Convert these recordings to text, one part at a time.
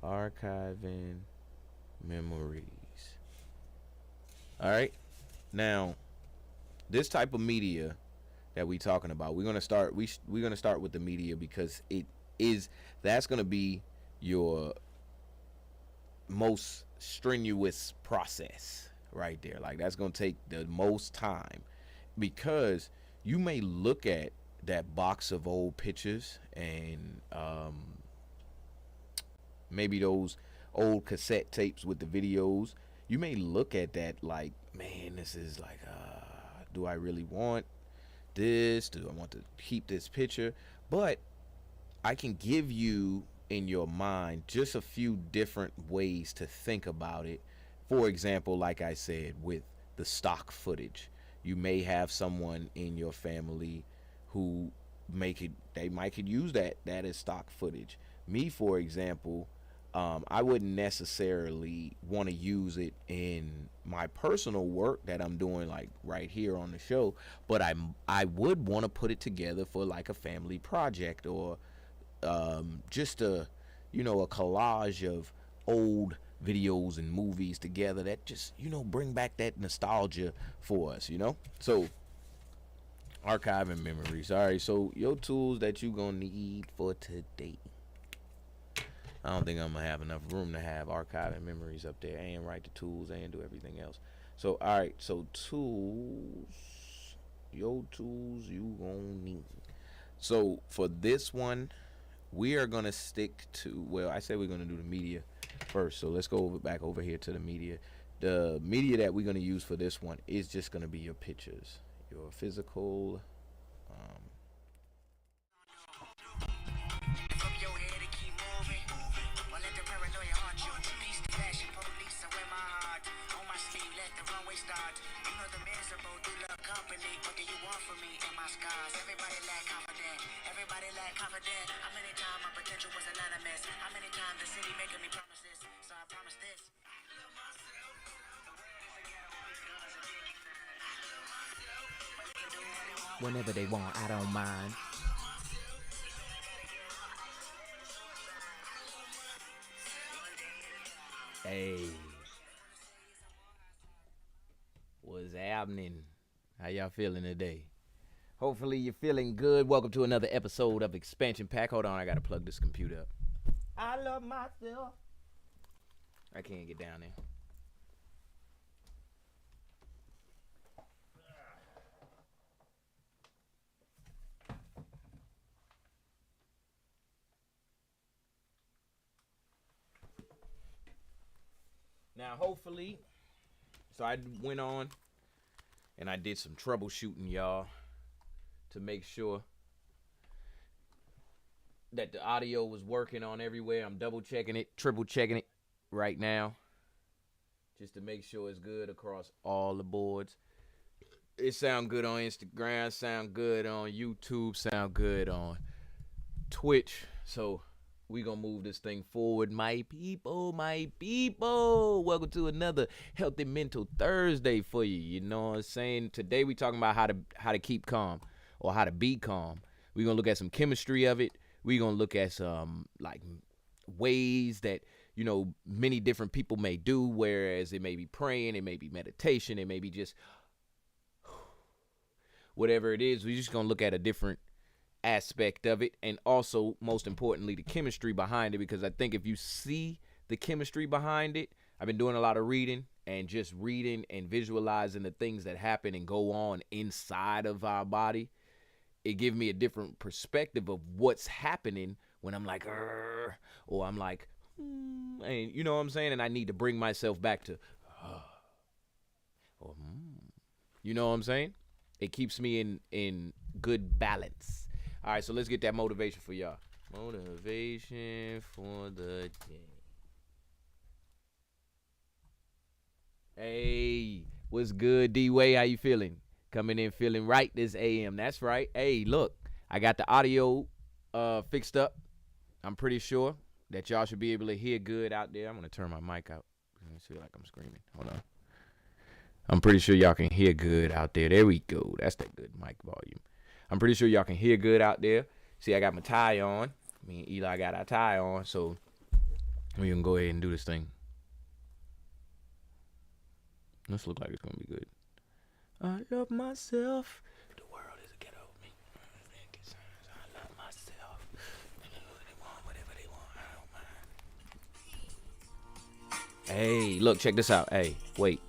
Archiving memories. All right. Now, this type of media that we talking about, we're gonna start. We're gonna start with the media because it is that's gonna be your most strenuous process right there. Like that's gonna take the most time because you may look at that box of old pictures and maybe those old cassette tapes with the videos. You may look at that like, man, this is like, do I really want this? Do I want to keep this picture? But I can give you in your mind just a few different ways to think about it. For example, like I said, with the stock footage, you may have someone in your family who they might could use that as stock footage. Me, for example, I wouldn't necessarily want to use it in my personal work that I'm doing like right here on the show, but I would want to put it together for like a family project or just a collage of old videos and movies together that just bring back that nostalgia for us. So archiving memories. All right, so your tools that you gonna need for today. I don't think I'm gonna have enough room to have archiving memories up there and write the tools and do everything else. So all right, so tools, your tools you gonna need. So for this one, we are gonna stick to, well, I said we're gonna do the media first, so let's go back over here to the media. The media that we're gonna use for this one is just gonna be your pictures, your physical. Whenever they want, I don't mind. Hey, what's happening? How y'all feeling today? Hopefully you're feeling good. Welcome to another episode of Expansion Pack. Hold on, I gotta plug this computer up. I love myself. I can't get down there. Now, hopefully, so I went on and I did some troubleshooting, y'all, to make sure that the audio was working on everywhere. I'm double checking it, triple checking it right now, just to make sure it's good across all the boards. It sound good on Instagram, sound good on YouTube, sound good on Twitch. So we gonna move this thing forward, my people, my people. Welcome to another Healthy Mental Thursday for you. You know what I'm saying? Today we talking about how to keep calm or how to be calm. We gonna look at some chemistry of it. We gonna look at some like ways that many different people may do. Whereas it may be praying, it may be meditation, it may be just whatever it is. We just gonna look at a different aspect of it, and also most importantly the chemistry behind it, because I think if you see the chemistry behind it, I've been doing a lot of reading and just reading and visualizing the things that happen and go on inside of our body. It gives me a different perspective of what's happening when I'm like or I'm like and you know what I'm saying, and I need to bring myself back to or you know what I'm saying. It keeps me in good balance. All right, so let's get that motivation for y'all. Motivation for the day. Hey, what's good, D-Way? How you feeling? Coming in feeling right this AM. That's right. Hey, look, I got the audio fixed up. I'm pretty sure that y'all should be able to hear good out there. I'm going to turn my mic out. I feel like I'm screaming. Hold on. I'm pretty sure y'all can hear good out there. There we go. That's that good mic volume. I'm pretty sure y'all can hear good out there. See, I got my tie on. Me and Eli got our tie on. So We can go ahead and do this thing. This look like it's gonna be good. I love myself. The world is a ghetto. Me. I love myself. They want whatever they want. I don't mind. Hey, look, check this out. Hey, wait.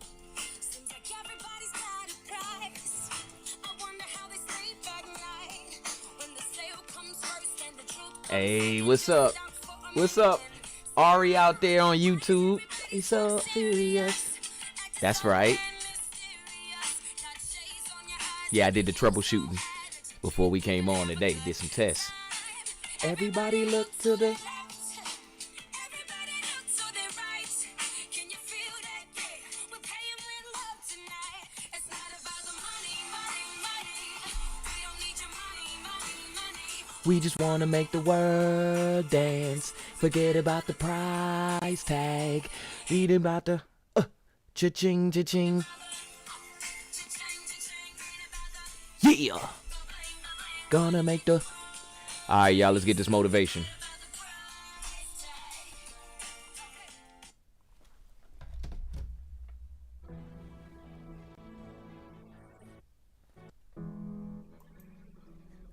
Hey, what's up? What's up? Ari out there on YouTube. He's so serious. That's right. Yeah, I did the troubleshooting before we came on today. Did some tests. Everybody look to the... We just want to make the world dance. Forget about the price tag. Read about the cha-ching, cha-ching. Yeah! Gonna make the... Alright, y'all, let's get this motivation.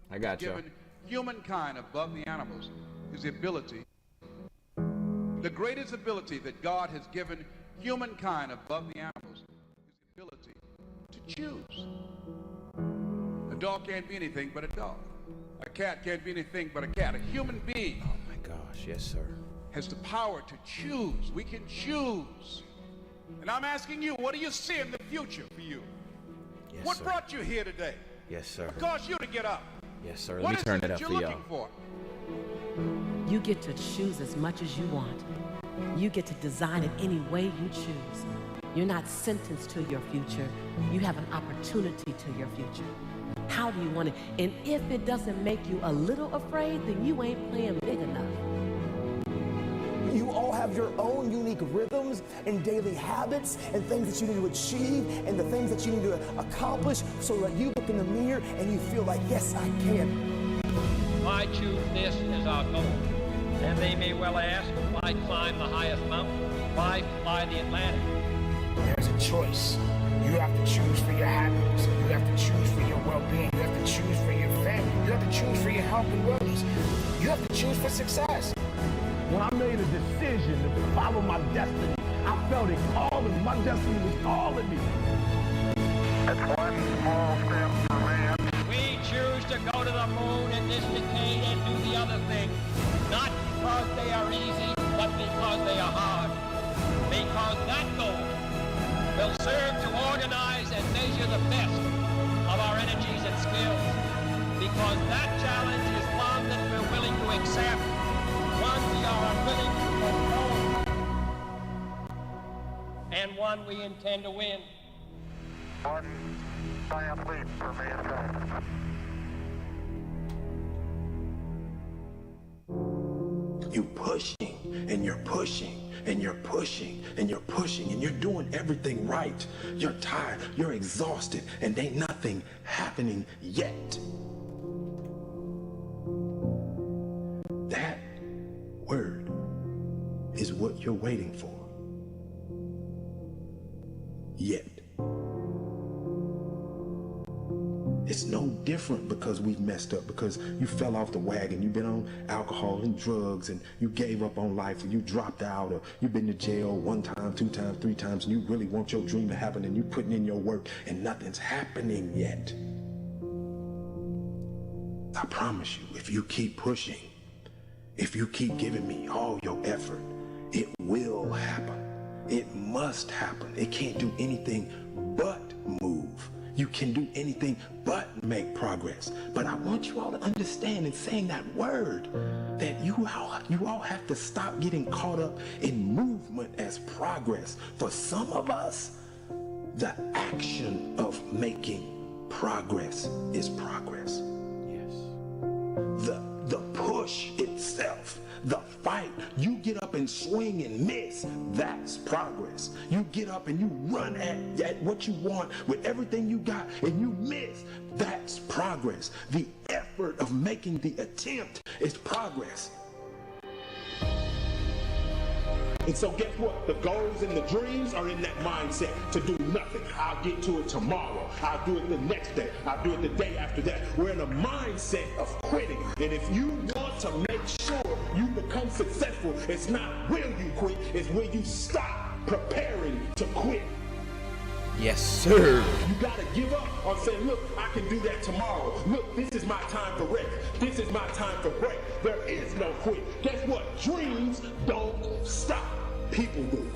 I got y'all. Humankind above the animals is the ability, the greatest ability that God has given humankind above the animals is the ability to choose. A dog can't be anything but a dog. A cat can't be anything but a cat. A human being, Oh my gosh, yes sir. has the power to choose. We can choose. And I'm asking you, what do you see in the future for you? Yes, What sir. brought you here today? Yes sir. What caused you to get up? Yes sir. Let What me is turn it it that up you're for y'all. looking for? You get to choose as much as you want. You get to design it any way you choose. You're not sentenced to your future. You have an opportunity to your future. How do you want it? And if it doesn't make you a little afraid, then you ain't playing big enough. You all have your own unique rhythms and daily habits and things that you need to achieve and the things that you need to accomplish so that you look in the mirror and you feel like, yes, I can. Why choose this as our goal? And they may well ask, why climb the highest mountain? Why fly the Atlantic? There's a choice. You have to choose for your happiness. You have to choose for your well-being. You have to choose for your family. You have to choose for your health and wellness. You have to choose for success. When I made a decision to follow my destiny, I felt it calling. My destiny was calling me. That's one small step for man. We choose to go to the moon in this decade and do the other thing, not because they are easy, but because they are hard. Because that goal will serve to organize and measure the best of our energies and skills. Because that challenge is one that we're willing to accept, one we are unwilling to postpone, and one we intend to win. One giant leap for mankind. You pushing and you're pushing and you're pushing and you're pushing and you're doing everything right. You're tired, you're exhausted, and ain't nothing happening yet. That word is what you're waiting for. Yet. It's no different because we've messed up, because you fell off the wagon, you've been on alcohol and drugs, and you gave up on life, or you dropped out, or you've been to jail 1 time, 2 times, 3 times, and you really want your dream to happen, and you putting in your work, and nothing's happening yet. I promise you, if you keep pushing, if you keep giving me all your effort, it will happen. It must happen. It can't do anything but move. You can do anything but make progress. But I want you all to understand in saying that word that you all have to stop getting caught up in movement as progress. For some of us, the action of making progress is progress. Yes. The push itself, the fight, you get up and swing and miss, that's progress. You get up and you run at what you want with everything you got and you miss, that's progress. The effort of making the attempt is progress. And so guess what? The goals and the dreams are in that mindset to do nothing. I'll get to it tomorrow. I'll do it the next day. I'll do it the day after that. We're in a mindset of quitting. And if you want to make sure you become successful, it's not will you quit, it's will you stop preparing to quit. Yes, sir. You gotta give up on saying, look, I can do that tomorrow. Look, this is my time for rest. This is my time for break. There is no quit. Guess what? Dreams don't stop. People do.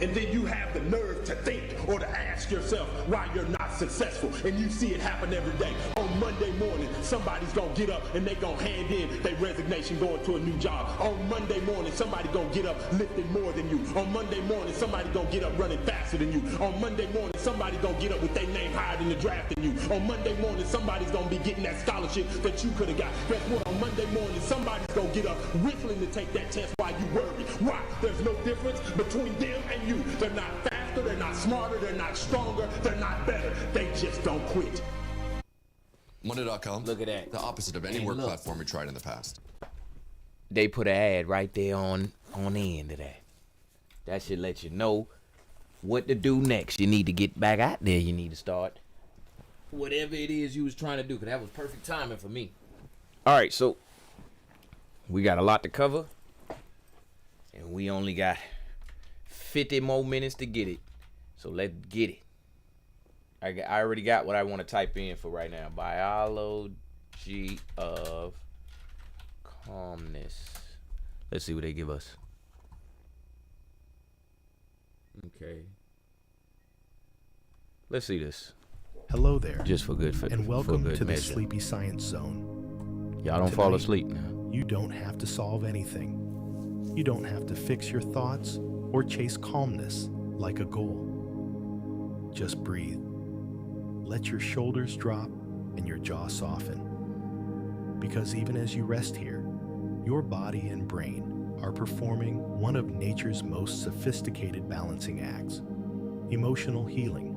And then you have the nerve to think or to ask yourself why you're not successful. And you see it happen every day. On Monday morning, somebody's gonna get up and they gonna hand in their resignation going to a new job. On Monday morning, somebody gonna get up lifting more than you. On Monday morning, somebody gonna get up running faster than you. On Monday morning, somebody gonna get up with their name higher in the draft than you. On Monday morning, somebody's gonna be getting that scholarship that you could have got. Guess what? On Monday morning, somebody's gonna get up whistling to take that test while you worry. Why? There's no difference between them and you. They're not faster, they're not smarter, they're not stronger, they're not better. They just don't quit. Monday.com. Look at that. The opposite of any And work look. platform we tried in the past. They put an ad right there on the end of that. That should let you know what to do next. You need to get back out there. You need to start whatever it is you was trying to do, because that was perfect timing for me. All right, so we got a lot to cover, and we only got 50 more minutes to get it. So let's get it. I already got what I want to type in for right now. Biology of calmness. Let's see what they give us. Okay. Let's see this. Hello there. Just for good and welcome good to the measure. Sleepy Science Zone. Y'all don't fall asleep now. You don't have to solve anything. You don't have to fix your thoughts or chase calmness like a goal. Just breathe. Let your shoulders drop and your jaw soften. Because even as you rest here, your body and brain are performing one of nature's most sophisticated balancing acts, emotional healing.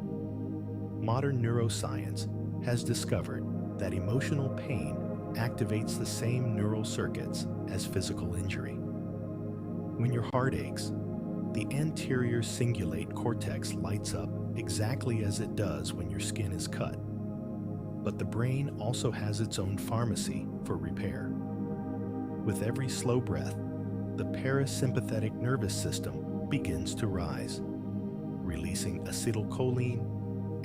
Modern neuroscience has discovered that emotional pain activates the same neural circuits as physical injury. When your heart aches, the anterior cingulate cortex lights up exactly as it does when your skin is cut. But the brain also has its own pharmacy for repair. With every slow breath, the parasympathetic nervous system begins to rise, releasing acetylcholine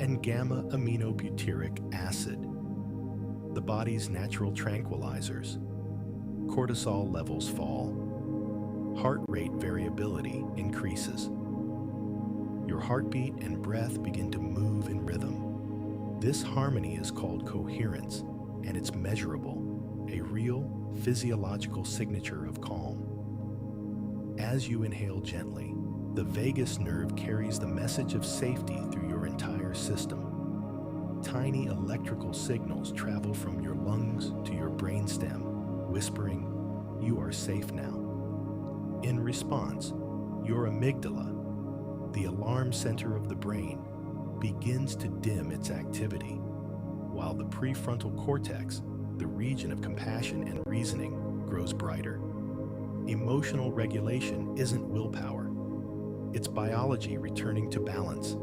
and gamma-aminobutyric acid, the body's natural tranquilizers. Cortisol levels fall. Heart rate variability increases. Your heartbeat and breath begin to move in rhythm. This harmony is called coherence, and it's measurable, a real physiological signature of calm. As you inhale gently, the vagus nerve carries the message of safety through your entire system. Tiny electrical signals travel from your lungs to your brainstem, whispering, "You are safe now." In response, your amygdala, the alarm center of the brain, begins to dim its activity, while the prefrontal cortex, the region of compassion and reasoning, grows brighter. Emotional regulation isn't willpower. It's biology returning to balance.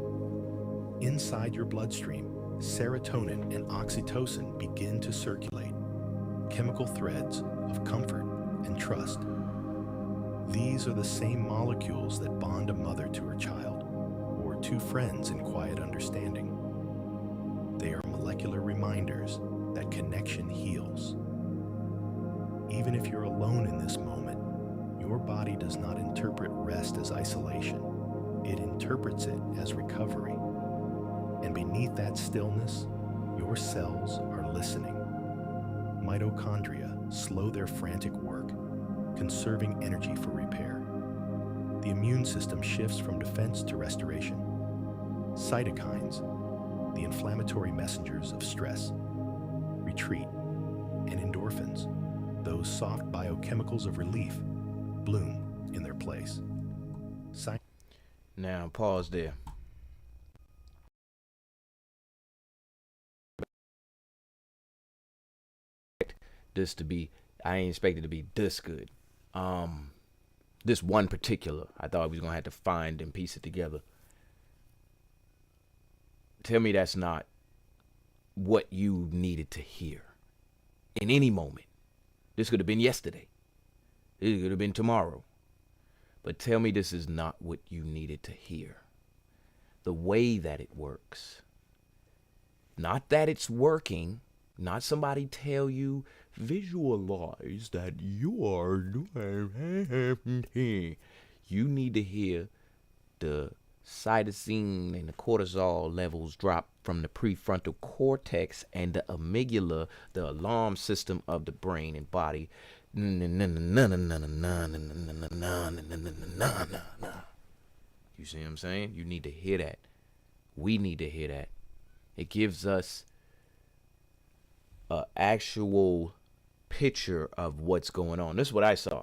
Inside your bloodstream, serotonin and oxytocin begin to circulate, chemical threads of comfort and trust. These are the same molecules that bond a mother to her child, or two friends in quiet understanding. They are molecular reminders that connection heals. Even if you're alone in this moment, your body does not interpret rest as isolation. It interprets it as recovery. And beneath that stillness, your cells are listening. Mitochondria slow their frantic work, conserving energy for repair. The immune system shifts from defense to restoration. Cytokines, the inflammatory messengers of stress, retreat, and endorphins, those soft biochemicals of relief, bloom in their place. Now, pause there. I ain't expected to be this good. this one particular. I thought we was gonna have to find and piece it together. Tell me that's not what you needed to hear in any moment. This could have been yesterday. It could have been tomorrow. But tell me this is not what you needed to hear. The way that it works. Not that it's working. Not somebody tell you, visualize that you are doing. You need to hear the cytosine and the cortisol levels drop from the prefrontal cortex and the amygdala, the alarm system of the brain and body. You see what I'm saying? You need to hear that. We need to hear that. It gives us an actual picture of what's going on. This is what I saw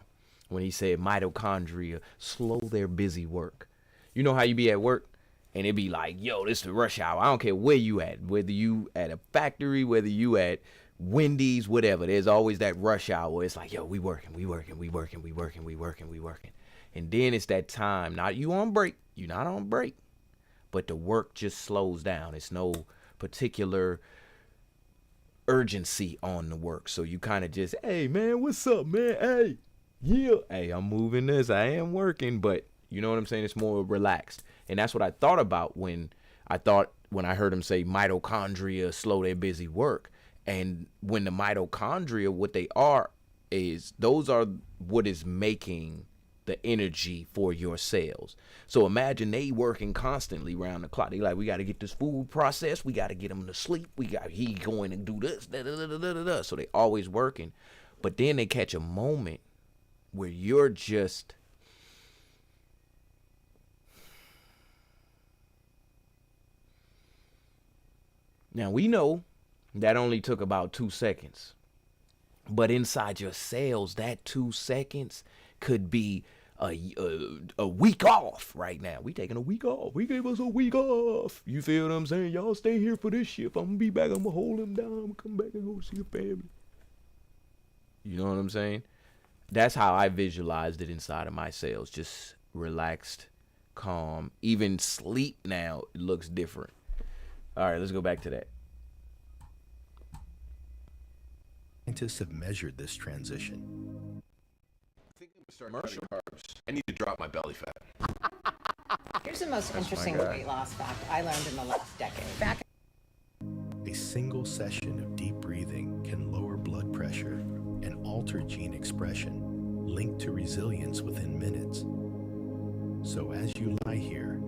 when he said mitochondria slow their busy work. You know how you be at work and it be like, yo, this is the rush hour. I don't care where you at, whether you at a factory, whether you at Wendy's, whatever. There's always that rush hour. It's like, yo, we working. And then it's that time. Not you on break. You're not on break. But the work just slows down. It's no particular urgency on the work. So you kind of just, hey, man, what's up, man? Hey, yeah. Hey, I'm moving this. I am working. But you know what I'm saying? It's more relaxed. And that's what I thought about when I heard him say mitochondria slow their busy work. And when the mitochondria, what they are is those are what is making the energy for your cells. So imagine they working constantly round the clock. They like, we got to get this food processed. We got to get them to sleep. He going to do this. Da, da, da, da, da, da. So they always working. But then they catch a moment where you're just now we know that only took about 2 seconds. But inside your cells, that 2 seconds could be a week off right now. We taking a week off. We gave us a week off. You feel what I'm saying? Y'all stay here for this shift. I'm going to be back. I'm going to hold him down. I'm going to come back and go see the family. You know what I'm saying? That's how I visualized it inside of my cells. Just relaxed, calm. Even sleep now, it looks different. All right, let's go back to that. Scientists have measured this transition. I think I'm gonna start cutting carbs. I need to drop my belly fat. Here's the most interesting weight loss fact I learned in the last decade. A single session of deep breathing can lower blood pressure and alter gene expression, linked to resilience within minutes. So as you lie here,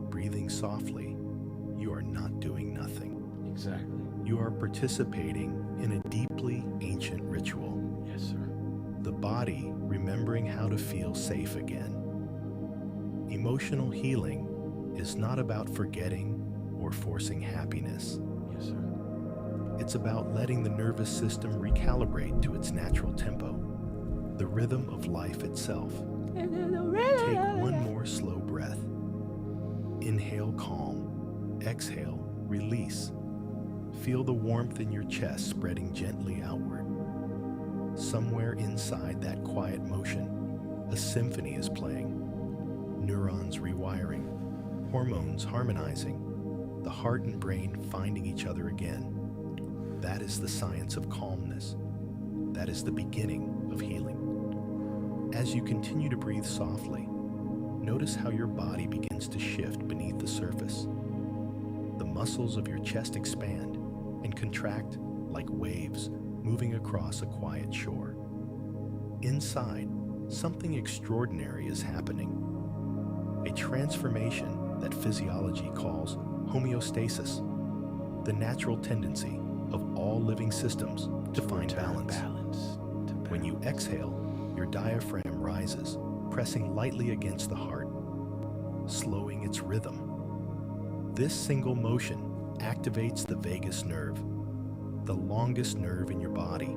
breathing softly, you are not doing nothing. Exactly. You are participating in a deeply ancient ritual. Yes, sir. The body remembering how to feel safe again. Emotional healing is not about forgetting or forcing happiness. Yes, sir. It's about letting the nervous system recalibrate to its natural tempo, the rhythm of life itself. Take one more slow breath. Inhale, calm. Exhale, release. Feel the warmth in your chest spreading gently outward. Somewhere inside that quiet motion, a symphony is playing. Neurons rewiring, hormones harmonizing, the heart and brain finding each other again. That is the science of calmness. That is the beginning of healing. As you continue to breathe softly, notice how your body begins to shift beneath the surface. The muscles of your chest expand and contract like waves moving across a quiet shore. Inside, something extraordinary is happening. A transformation that physiology calls homeostasis, the natural tendency of all living systems to find balance. When you exhale, your diaphragm rises, pressing lightly against the heart, slowing its rhythm. This single motion activates the vagus nerve, the longest nerve in your body,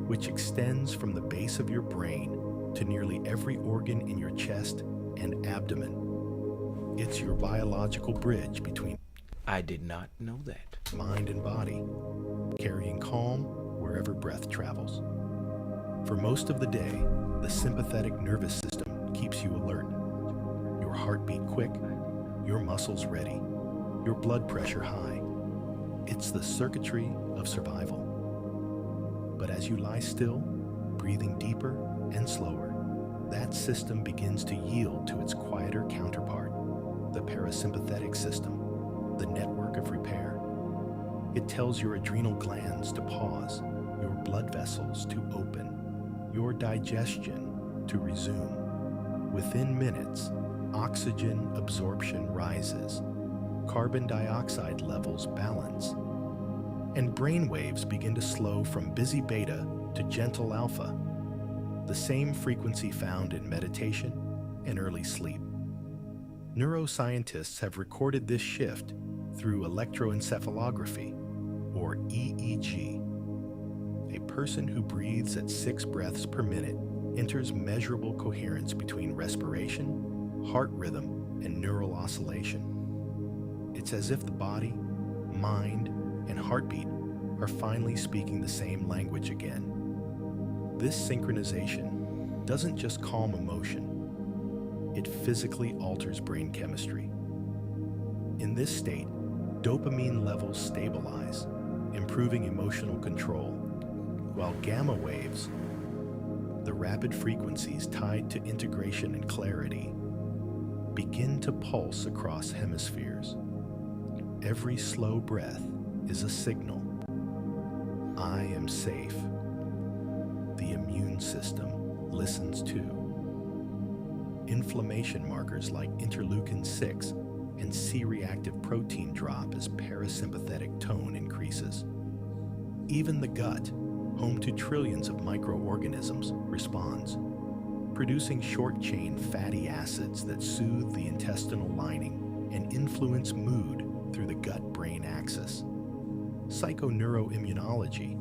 which extends from the base of your brain to nearly every organ in your chest and abdomen. It's your biological bridge between I did not know that. Mind and body, carrying calm wherever breath travels. For most of the day, the sympathetic nervous system keeps you alert. Your heartbeat quick, your muscles ready, your blood pressure high. It's the circuitry of survival. But as you lie still, breathing deeper and slower, that system begins to yield to its quieter counterpart, the parasympathetic system, the network of repair. It tells your adrenal glands to pause, your blood vessels to open, your digestion to resume. Within minutes, oxygen absorption rises, carbon dioxide levels balance, and brain waves begin to slow from busy beta to gentle alpha, the same frequency found in meditation and early sleep. Neuroscientists have recorded this shift through electroencephalography, or EEG. A person who breathes at 6 breaths per minute enters measurable coherence between respiration, heart rhythm, and neural oscillation. It's as if the body, mind, and heartbeat are finally speaking the same language again. This synchronization doesn't just calm emotion, it physically alters brain chemistry. In this state, dopamine levels stabilize, improving emotional control, while gamma waves, the rapid frequencies tied to integration and clarity, begin to pulse across hemispheres. Every slow breath is a signal. I am safe. The immune system listens too. Inflammation markers like interleukin-6 and C-reactive protein drop as parasympathetic tone increases. Even the gut, home to trillions of microorganisms, responds, producing short-chain fatty acids that soothe the intestinal lining and influence mood through the gut-brain axis. Psychoneuroimmunology,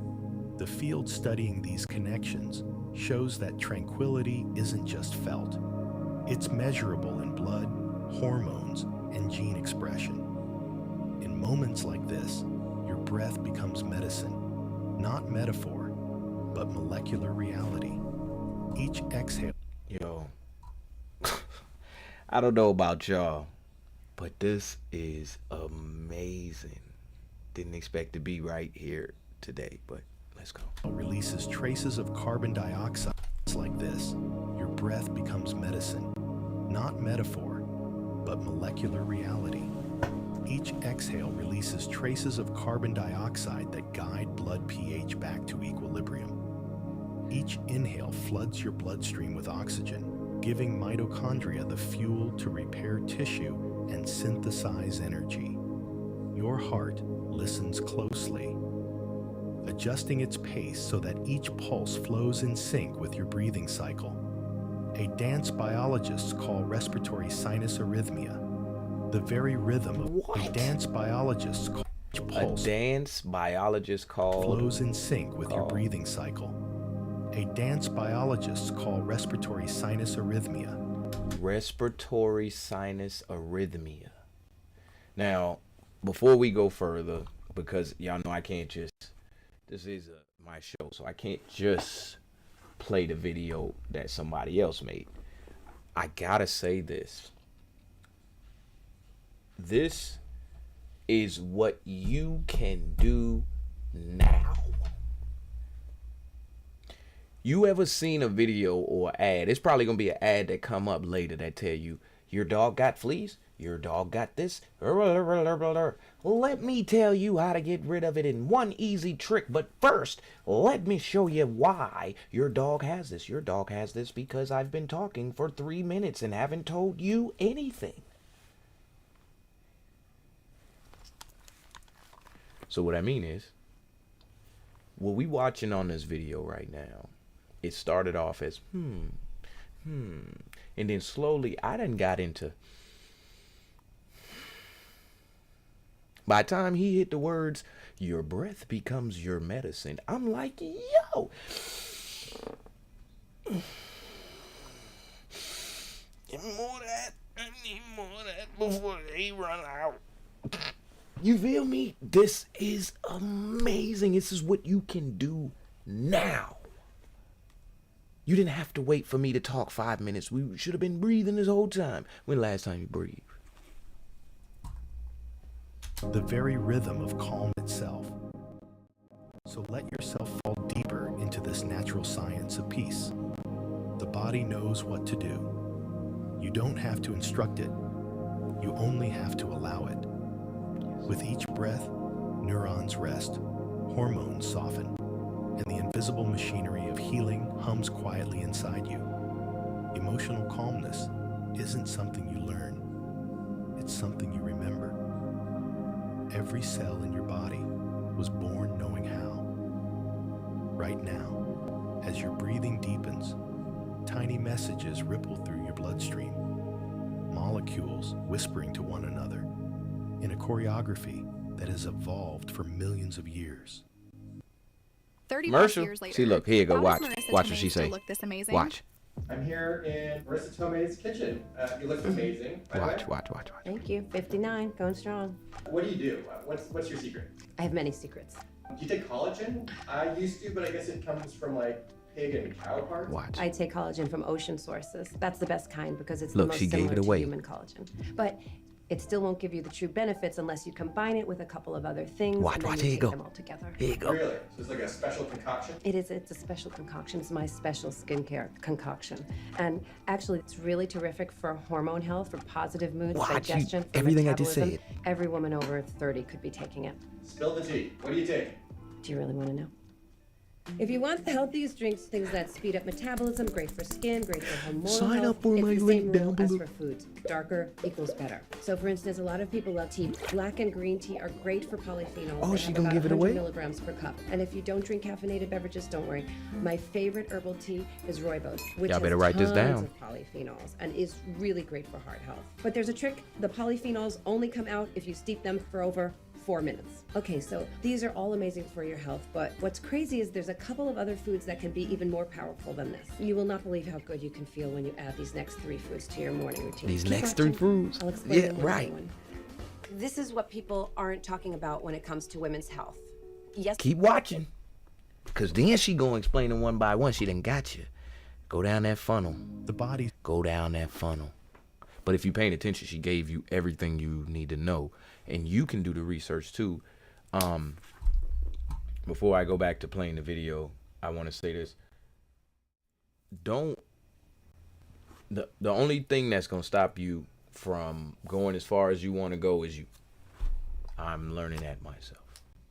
the field studying these connections, shows that tranquility isn't just felt. It's measurable in blood, hormones, and gene expression. In moments like this, your breath becomes medicine, not metaphor, but molecular reality. Each exhale. Yo, I don't know about y'all, but this is amazing. Didn't expect to be right here today, but let's go. Releases traces of carbon dioxide. It's like this. Your breath becomes medicine, not metaphor, but molecular reality. Each exhale releases traces of carbon dioxide that guide blood pH back to equilibrium. Each inhale floods your bloodstream with oxygen, giving mitochondria the fuel to repair tissue and synthesize energy. Your heart listens closely, adjusting its pace so that each pulse flows in sync with your breathing cycle. A dance biologists call respiratory sinus arrhythmia, the very rhythm of What? A dance biologists call each pulse A dance biologist called flows in sync with your breathing cycle. A dance biologists call respiratory sinus arrhythmia. respiratory sinus arrhythmia. Now, before we go further, because y'all know I can't just, this is my show, so I can't just play the video that somebody else made. I gotta say this. This is what you can do now. You ever seen a video or ad? It's probably gonna be an ad that come up later that tell you your dog got fleas, your dog got this. Let me tell you how to get rid of it in one easy trick. But first, let me show you why your dog has this. Your dog has this because I've been talking for 3 minutes and haven't told you anything. So what I mean is, what we watching on this video right now, it started off as and then slowly I done got into, by the time he hit the words, your breath becomes your medicine, I'm like, yo, give me more of that. I need more of that before they run out. You feel me? This is amazing. This is what you can do now. You didn't have to wait for me to talk 5 minutes. We should have been breathing this whole time. When the last time you breathed? The very rhythm of calm itself. So let yourself fall deeper into this natural science of peace. The body knows what to do. You don't have to instruct it. You only have to allow it. With each breath, neurons rest, hormones soften, and the invisible machinery of healing hums quietly inside you. Emotional calmness isn't something you learn. It's something you remember. Every cell in your body was born knowing how. Right now, as your breathing deepens, tiny messages ripple through your bloodstream, molecules whispering to one another in a choreography that has evolved for millions of years. 30 Commercial. years later. See, look, here you go. how Watch. does Marissa Watch Tomei what she still say. Look this amazing? Watch. I'm here in Marissa Tomei's kitchen. You look amazing. By the way. Watch. Thank you. 59, going strong. What do you do? What's your secret? I have many secrets. Do you take collagen? I used to, but I guess it comes from like pig and cow parts. Watch. I take collagen from ocean sources. That's the best kind because it's Look, the most she gave similar it away. to human collagen. But it still won't give you the true benefits unless you combine it with a couple of other things. Watch, and then here you you take go. them all together. Here you go. Really? So it's like a special concoction? It's a special concoction. It's my special skincare concoction. And actually, it's really terrific for hormone health, for positive moods, Watch, digestion, for everything I just metabolism. said. Every woman over 30 could be taking it. Spill the tea. What do you take? Do you really want to know? If you want the healthiest drinks, things that speed up metabolism, great for skin, great for hormonal Sign health, up for it's my the link same down rule as below. for foods. Darker equals better. So for instance, a lot of people love tea. Black and green tea are great for polyphenols. Oh, They she have gonna about give it 100 away? milligrams per cup. And if you don't drink caffeinated beverages, don't worry. My favorite herbal tea is rooibos, which Y'all has better write this tons down. of polyphenols and is really great for heart health. But there's a trick. The polyphenols only come out if you steep them for over 4 minutes. Okay, so these are all amazing for your health, but what's crazy is there's a couple of other foods that can be even more powerful than this. You will not believe how good you can feel when you add these next 3 foods to your morning routine. These Keep next 3 watching. foods. I'll explain Yeah, them one by right. one. This is what people aren't talking about when it comes to women's health. Yes. Keep watching. Because then she going to explain them one by one. She done got you. Go down that funnel. The body. Go down that funnel. But if you're paying attention, she gave you everything you need to know. And you can do the research too. Before I go back to playing the video, I want to say this. The only thing that's going to stop you from going as far as you want to go is you. I'm learning that myself.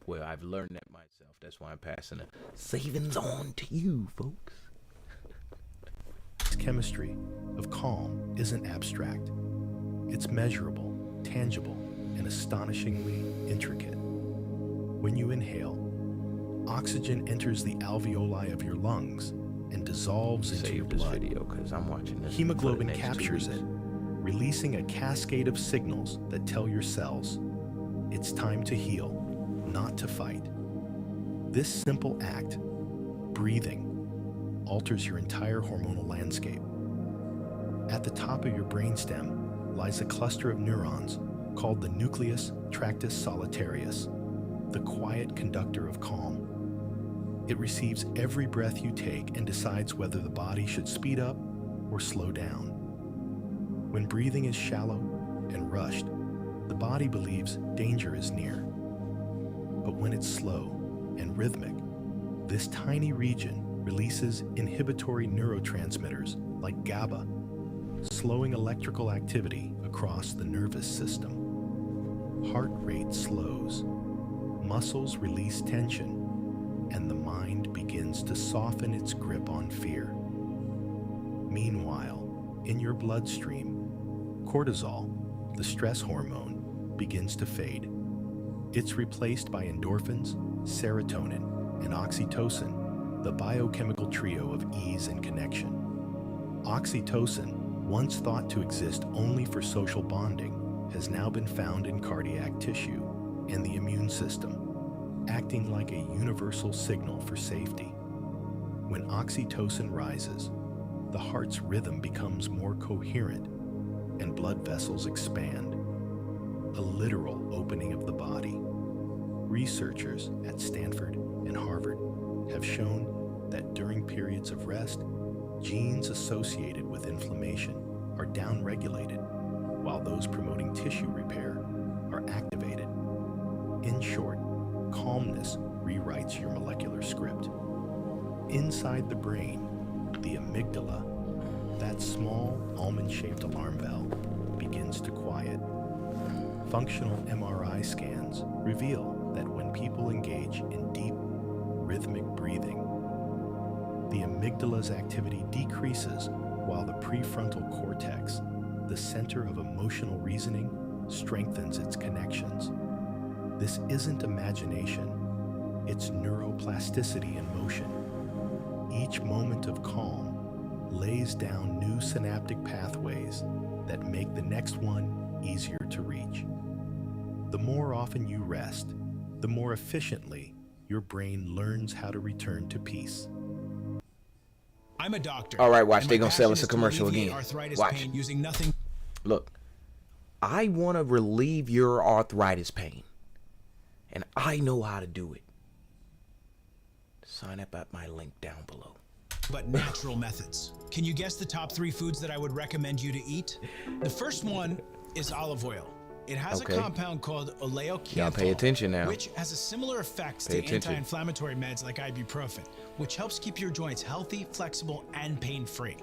Well, I've learned that myself. That's why I'm passing the savings on to you, folks. This chemistry of calm isn't abstract. It's measurable, tangible, and astonishingly intricate. When you inhale, oxygen enters the alveoli of your lungs and dissolves into your blood. Video because I'm watching this. Hemoglobin captures it, releasing a cascade of signals that tell your cells it's time to heal, not to fight. This simple act, breathing, alters your entire hormonal landscape. At the top of your brainstem lies a cluster of neurons called the nucleus tractus solitarius, the quiet conductor of calm. It receives every breath you take and decides whether the body should speed up or slow down. When breathing is shallow and rushed, the body believes danger is near. But when it's slow and rhythmic, this tiny region releases inhibitory neurotransmitters like GABA, slowing electrical activity across the nervous system. Heart rate slows, muscles release tension, and the mind begins to soften its grip on fear. Meanwhile, in your bloodstream, cortisol, the stress hormone, begins to fade. It's replaced by endorphins, serotonin, and oxytocin, the biochemical trio of ease and connection. Oxytocin, once thought to exist only for social bonding, has now been found in cardiac tissue and the immune system, acting like a universal signal for safety. When oxytocin rises, the heart's rhythm becomes more coherent and blood vessels expand, a literal opening of the body. Researchers at Stanford and Harvard have shown that during periods of rest, Genes associated with inflammation are downregulated, while those promoting tissue repair are activated. In short, calmness rewrites your molecular script. Inside the brain, the amygdala, that small almond-shaped alarm valve, begins to quiet. Functional MRI scans reveal that when people engage in deep, rhythmic breathing, the amygdala's activity decreases while the prefrontal cortex, the center of emotional reasoning, strengthens its connections. This isn't imagination, it's neuroplasticity in motion. Each moment of calm lays down new synaptic pathways that make the next one easier to reach. The more often you rest, the more efficiently your brain learns how to return to peace. I'm a doctor. All right, watch. and They my gonna sell passion us a is to commercial alleviate again. arthritis Watch. pain using nothing. Look, I want to relieve your arthritis pain, and I know how to do it. Sign up at my link down below. But natural methods. Can you guess the top 3 foods that I would recommend you to eat? The first one is olive oil. It has Okay. a compound called oleocanthal, Y'all pay attention now. which has a similar effects Pay to attention. anti-inflammatory meds like ibuprofen, which helps keep your joints healthy, flexible, and pain-free.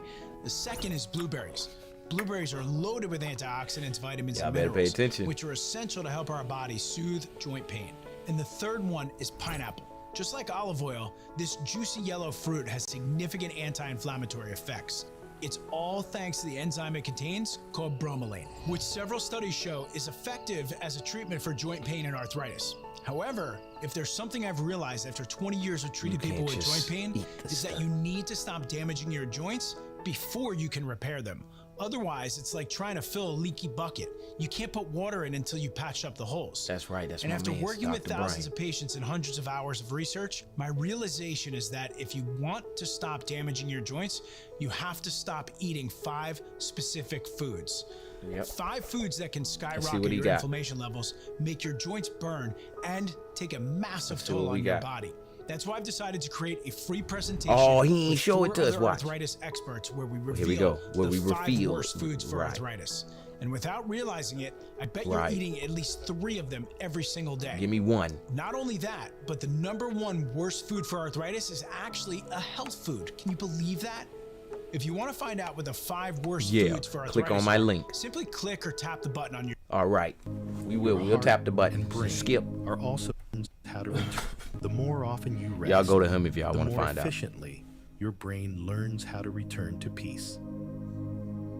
The second is blueberries. Blueberries are loaded with antioxidants, vitamins, Y'all and better pay minerals, attention. which are essential to help our body soothe joint pain. And the third one is pineapple. Just like olive oil, this juicy yellow fruit has significant anti-inflammatory effects. It's all thanks to the enzyme it contains called bromelain, which several studies show is effective as a treatment for joint pain and arthritis. However, if there's something I've realized after 20 years of treating people with joint pain, is that you need to stop damaging your joints before you can repair them. Otherwise, it's like trying to fill a leaky bucket. You can't put water in until you patched up the holes. That's right. That's And my after man, working with Dr. thousands Brian. of patients and hundreds of hours of research, my realization is that if you want to stop damaging your joints, you have to stop eating 5 specific foods. Yep. 5 foods that can Let's see skyrocket what he your got. inflammation levels, make your joints burn, and take a massive Let's see toll what we on your got. body. That's why I've decided to create a free presentation. Oh, he ain't with show it 4 to us. other Watch. arthritis experts where we reveal Here we go. Where the we 5 reveal worst foods for right. arthritis. And without realizing it, I bet Right. you're eating at least 3 of them every single day. Give me one. Not only that, but the #1 worst food for arthritis is actually a health food. Can you believe that? If you want to find out what the 5 worst Yeah, foods for arthritis click on my are, link. simply click or tap the button on your. All right. We'll tap the button. And brain Skip. are also how to return. The more often you rest, Y'all go to him if y'all the want to more find out. efficiently your brain learns how to return to peace.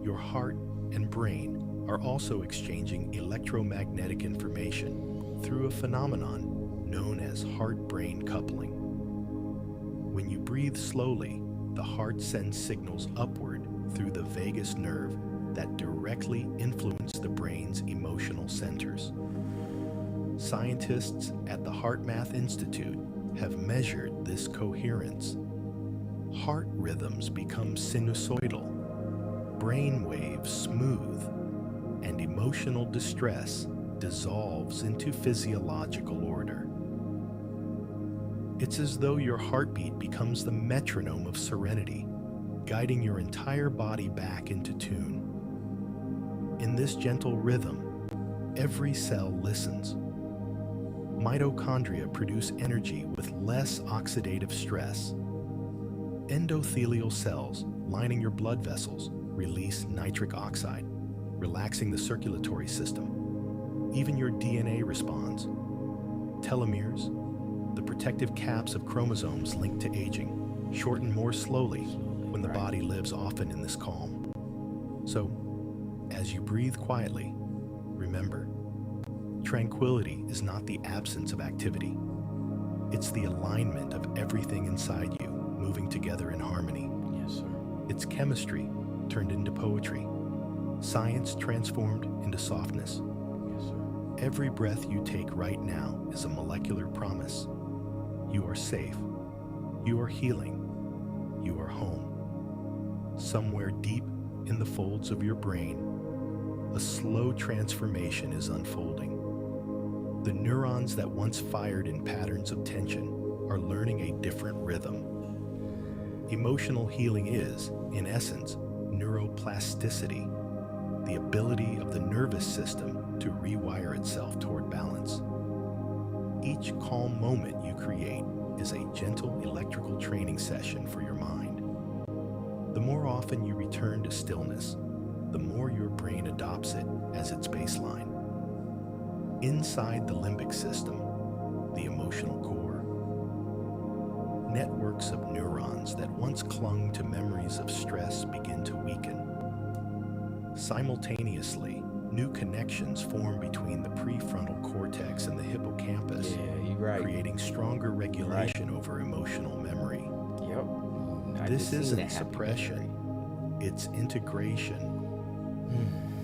Your heart and brain are also exchanging electromagnetic information through a phenomenon known as heart-brain coupling. When you breathe slowly, the heart sends signals upward through the vagus nerve that directly influence the brain's emotional centers. Scientists at the HeartMath Institute have measured this coherence. Heart rhythms become sinusoidal, brain waves smooth, and emotional distress dissolves into physiological order. It's as though your heartbeat becomes the metronome of serenity, guiding your entire body back into tune. In this gentle rhythm, every cell listens. Mitochondria produce energy with less oxidative stress. Endothelial cells lining your blood vessels release nitric oxide, relaxing the circulatory system. Even your DNA responds. Telomeres, the protective caps of chromosomes linked to aging, shorten more slowly when the body lives often in this calm. So, as you breathe quietly, remember, tranquility is not the absence of activity. It's the alignment of everything inside you moving together in harmony. Yes, sir. It's chemistry turned into poetry, science transformed into softness. Yes, sir. Every breath you take right now is a molecular promise. You are safe. You are healing. You are home. Somewhere deep in the folds of your brain, a slow transformation is unfolding. The neurons that once fired in patterns of tension are learning a different rhythm. Emotional healing is, in essence, neuroplasticity, the ability of the nervous system to rewire itself toward balance. Each calm moment you create is a gentle electrical training session for your mind. The more often you return to stillness, the more your brain adopts it as its baseline. Inside the limbic system, the emotional core, networks of neurons that once clung to memories of stress begin to weaken. Simultaneously, new connections form between the prefrontal cortex and the hippocampus, creating stronger regulation over emotional memory. This isn't suppression, it's integration.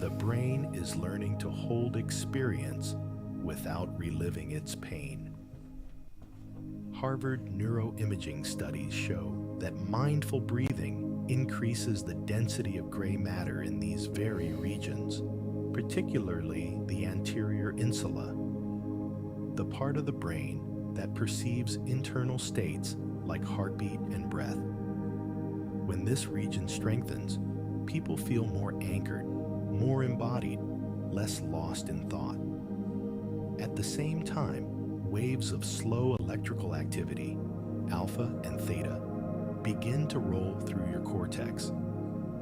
The brain is learning to hold experience without reliving its pain. Harvard neuroimaging studies show that mindful breathing increases the density of gray matter in these very regions, particularly the anterior insula, the part of the brain that perceives internal states like heartbeat and breath. When this region strengthens, people feel more anchored, more embodied, less lost in thought. At the same time, waves of slow electrical activity, alpha and theta, begin to roll through your cortex.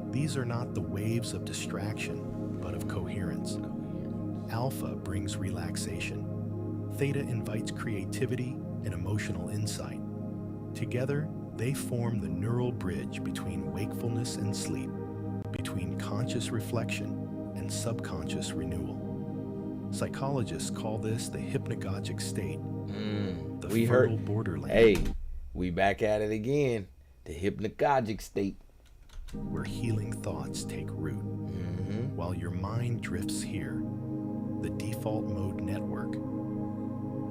These are not the waves of distraction, but of coherence. Alpha brings relaxation. Theta invites creativity and emotional insight. Together, they form the neural bridge between wakefulness and sleep, between conscious reflection and subconscious renewal. Psychologists call this the hypnagogic state, the fertile borderland. Hey, we back at it again. The hypnagogic state. Where healing thoughts take root. While your mind drifts here, the default mode network,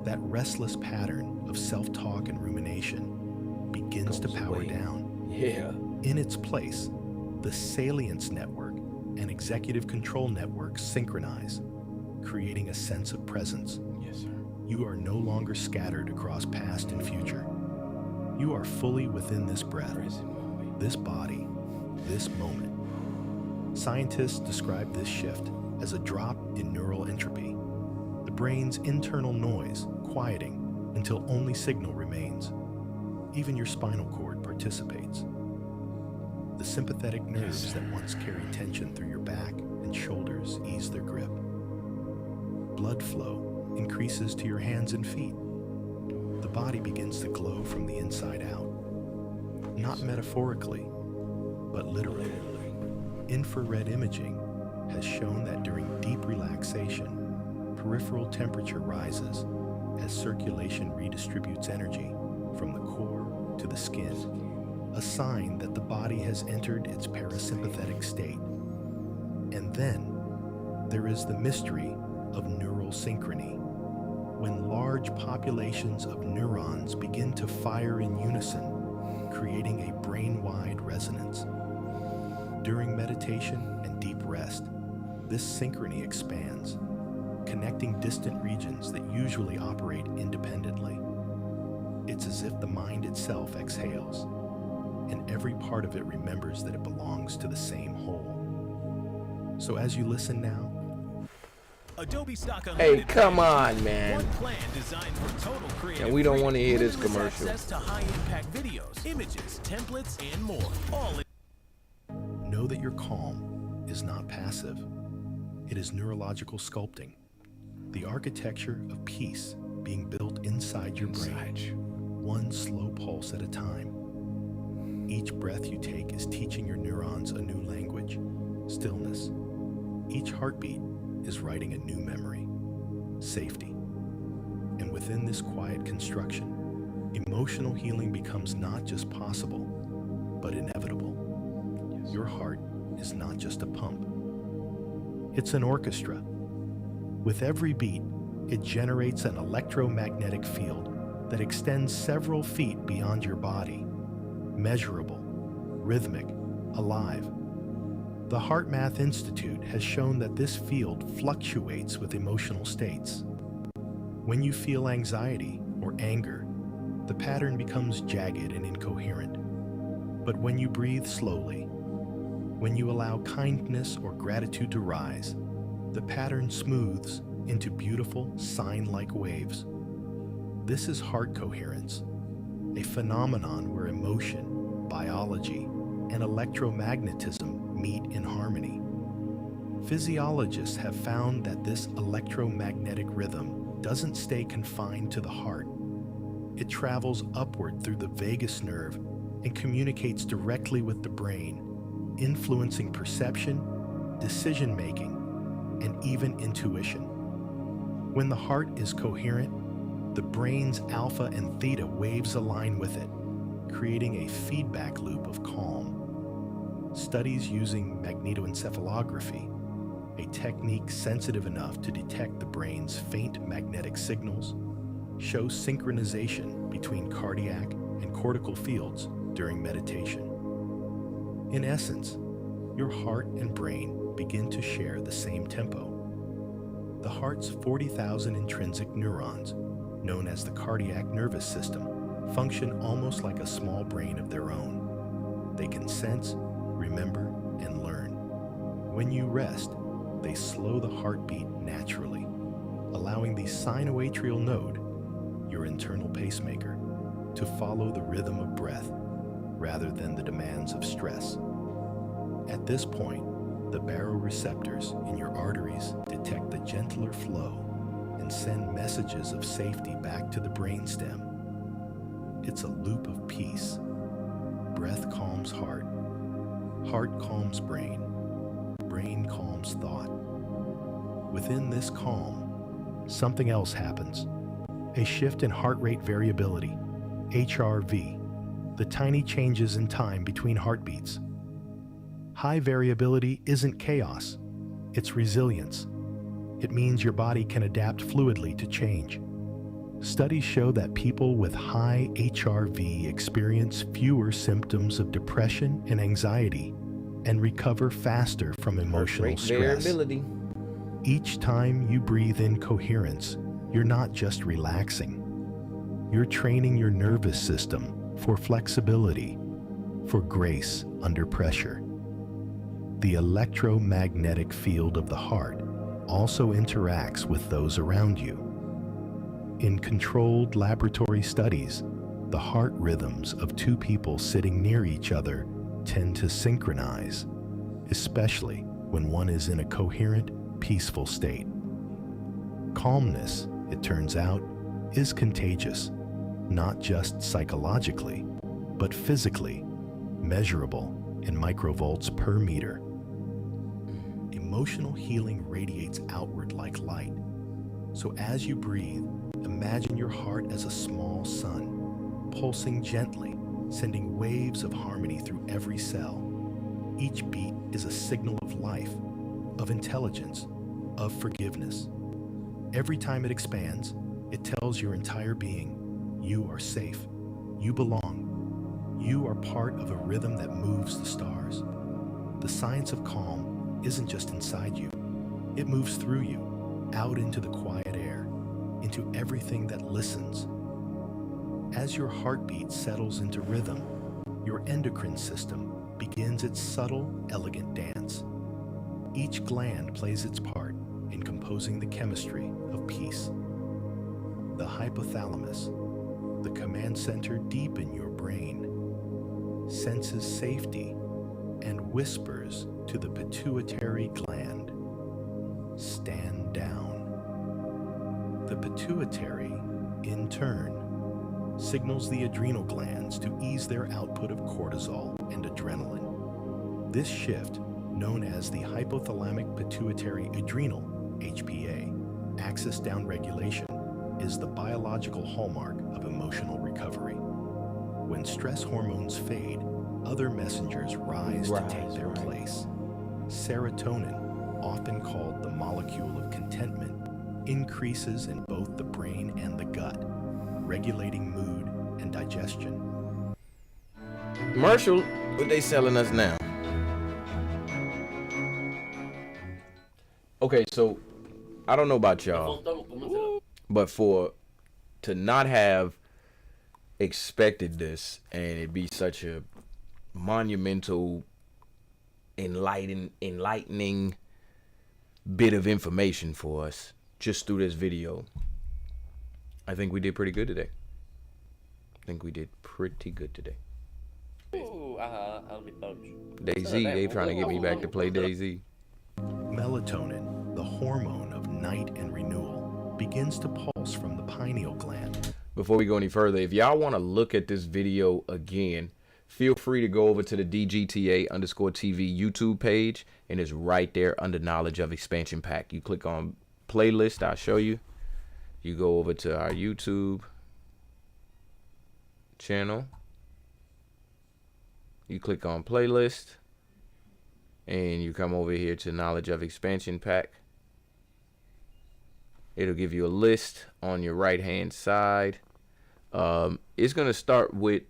that restless pattern of self-talk and rumination, begins to power down. In its place, the salience network and executive control network synchronize, creating a sense of presence. You are no longer scattered across past and future. You are fully within this breath, this body, this moment. Scientists describe this shift as a drop in neural entropy, the brain's internal noise quieting until only signal remains. Even your spinal cord participates. The sympathetic nerves that once carried tension through your back and shoulders ease their grip. Blood flow increases to your hands and feet. The body begins to glow from the inside out. Not metaphorically, but literally. Infrared imaging has shown that during deep relaxation, peripheral temperature rises as circulation redistributes energy from the core to the skin, a sign that the body has entered its parasympathetic state. And then there is the mystery of neural synchrony, when large populations of neurons begin to fire in unison, creating a brain-wide resonance. During meditation and deep rest, this synchrony expands, connecting distant regions that usually operate independently. It's as if the mind itself exhales, and every part of it remembers that it belongs to the same whole. So as you listen now, Adobe Stock hey, come on, man. One plan designed for total creative And we don't want to hear this limitless commercial. Access to high-impact videos, images, templates, and more. All in know that your calm is not passive. It is neurological sculpting, the architecture of peace being built inside your brain, one slow pulse at a time. Each breath you take is teaching your neurons a new language, stillness. Each heartbeat is writing a new memory, safety. And within this quiet construction, emotional healing becomes not just possible, but inevitable. Your heart is not just a pump. It's an orchestra. With every beat, it generates an electromagnetic field that extends several feet beyond your body, measurable, rhythmic, alive. The HeartMath Institute has shown that this field fluctuates with emotional states. When you feel anxiety or anger, the pattern becomes jagged and incoherent. But when you breathe slowly, when you allow kindness or gratitude to rise, the pattern smooths into beautiful sign-like waves. This is heart coherence, a phenomenon where emotion, biology, and electromagnetism meet in harmony. Physiologists have found that this electromagnetic rhythm doesn't stay confined to the heart. It travels upward through the vagus nerve and communicates directly with the brain, influencing perception, decision-making, and even intuition. When the heart is coherent, the brain's alpha and theta waves align with it, creating a feedback loop of calm. Studies using magnetoencephalography, a technique sensitive enough to detect the brain's faint magnetic signals, show synchronization between cardiac and cortical fields during meditation. In essence, your heart and brain begin to share the same tempo. The heart's 40,000 intrinsic neurons, known as the cardiac nervous system, function almost like a small brain of their own. They can sense, remember, and learn. When you rest, they slow the heartbeat naturally, allowing the sinoatrial node, your internal pacemaker, to follow the rhythm of breath rather than the demands of stress. At this point, the baroreceptors in your arteries detect the gentler flow and send messages of safety back to the brainstem. It's a loop of peace. Breath calms heart, heart calms brain, brain calms thought. Within this calm, something else happens. A shift in heart rate variability, HRV, the tiny changes in time between heartbeats. High variability isn't chaos, it's resilience. It means your body can adapt fluidly to change. Studies show that people with high HRV experience fewer symptoms of depression and anxiety and recover faster from emotional stress. Variability. Each time you breathe in coherence, you're not just relaxing. You're training your nervous system for flexibility, for grace under pressure. The electromagnetic field of the heart also interacts with those around you. In controlled laboratory studies, the heart rhythms of two people sitting near each other tend to synchronize, especially when one is in a coherent, peaceful state. Calmness, it turns out, is contagious, not just psychologically, but physically, measurable in microvolts per meter. Emotional healing radiates outward like light. So as you breathe, imagine your heart as a small sun, pulsing gently, sending waves of harmony through every cell. Each beat is a signal of life, of intelligence, of forgiveness. Every time it expands, it tells your entire being, you are safe, you belong, you are part of a rhythm that moves the stars. The science of calm isn't just inside you, it moves through you, out into the quiet air, into everything that listens. As your heartbeat settles into rhythm, your endocrine system begins its subtle, elegant dance. Each gland plays its part in composing the chemistry of peace. The hypothalamus, the command center deep in your brain, senses safety and whispers to the pituitary gland, stand down. The pituitary, in turn, signals the adrenal glands to ease their output of cortisol and adrenaline. This shift, known as the hypothalamic pituitary adrenal, HPA, axis downregulation, is the biological hallmark of emotional recovery. When stress hormones fade, other messengers rise to take their place. Serotonin, often called the molecule of contentment, increases in both the brain and the gut, regulating mood and digestion. Marshall, what they selling us now? Okay, so I don't know about y'all, but to not have expected this and it be such a monumental, enlightening bit of information for us just through this video. I think we did pretty good today. Ooh, I'll be touched. DayZ, they trying to get me back to play DayZ. Melatonin, the hormone of night and renewal, begins to pulse from the pineal gland. Before we go any further, if y'all want to look at this video again, feel free to go over to the DGTA_TV YouTube page, and it's right there under Knowledge of Expansion Pack. You click on playlist, I'll show you. You go over to our YouTube channel. You click on playlist, and you come over here to Knowledge of Expansion Pack. It'll give you a list on your right hand side. It's going to start with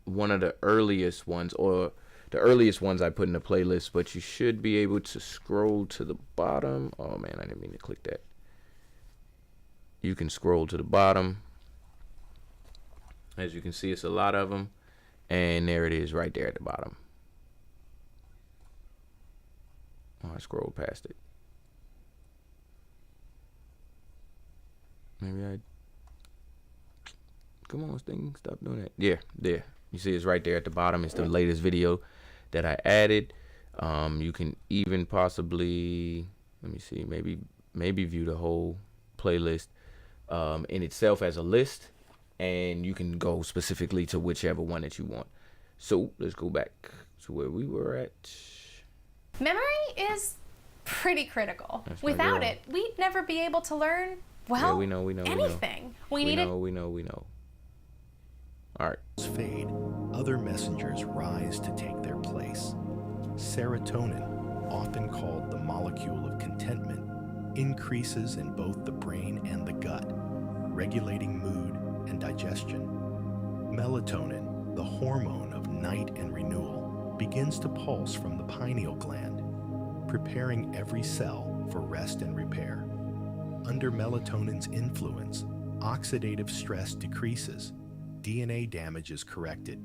one of the earliest ones, or the earliest ones I put in the playlist, but you should be able to scroll to the bottom. Oh man, I didn't mean to click that. You can scroll to the bottom. As you can see, it's a lot of them, and there it is right there at the bottom. Oh, I scrolled past it. Maybe I... Come on, Sting, stop doing that. Yeah, there. You see it's right there at the bottom. It's the latest video that I added. You can even possibly, let me see, maybe view the whole playlist in itself as a list, and you can go specifically to whichever one that you want. So let's go back to where we were at. Memory is pretty critical. That's my Without girl. it, we'd never be able to learn, well, Yeah, we know, anything. We know. All right. Fade, other messengers rise to take their place. Serotonin, often called the molecule of contentment, increases in both the brain and the gut, regulating mood and digestion. Melatonin, the hormone of night and renewal, begins to pulse from the pineal gland, preparing every cell for rest and repair. Under melatonin's influence, oxidative stress decreases, DNA damage is corrected,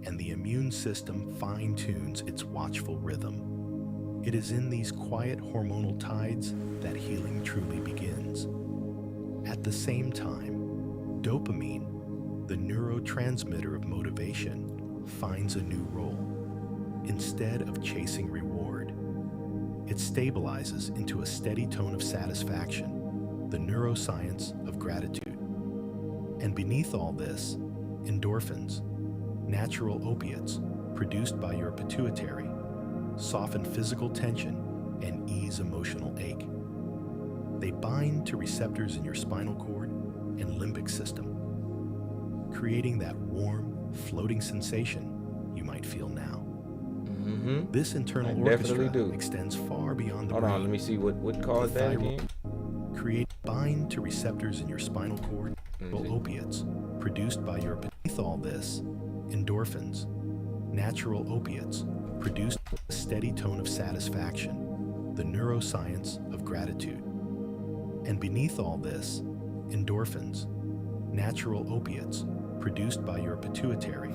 and the immune system fine-tunes its watchful rhythm. It is in these quiet hormonal tides that healing truly begins. At the same time, dopamine, the neurotransmitter of motivation, finds a new role. Instead of chasing reward, it stabilizes into a steady tone of satisfaction, the neuroscience of gratitude. And beneath all this, endorphins, natural opiates produced by your pituitary, soften physical tension and ease emotional ache. They bind to receptors in your spinal cord and limbic system, creating that warm, floating sensation you might feel now. Mm-hmm. This internal orchestra extends far beyond the brain. Hold on, let me see what caused that again. Bind to receptors in your spinal cord, opiates produced by your beneath all this, endorphins, natural opiates produced a steady tone of satisfaction, the neuroscience of gratitude. And beneath all this, endorphins, natural opiates produced by your pituitary.